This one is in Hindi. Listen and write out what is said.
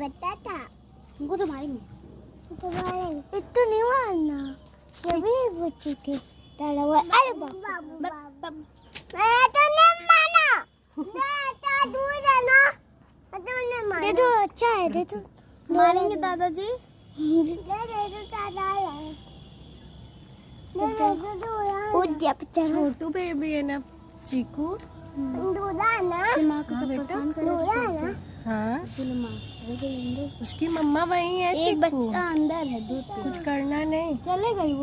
बताता तुमको तो मारेंगे। इतना नहीं मारना, ये भी बच्ची थी ताला वो। अरे बाबू मैं तो नहीं माना, तो दूर है ना, तो नहीं माना। दे दो, अच्छा है, दे दो। मारेंगे दादाजी। दे दो दादा, दे दो उठ जा पिक्चर। छोटू बेबी है ना चीकू। दूधा ना, माँ को सब परेशान कर दूधा ना। हाँ चलो माँ उसकी मम्मा वही है एक चीकू। बच्चा अंदर है दूध कुछ करना नहीं। चले गई।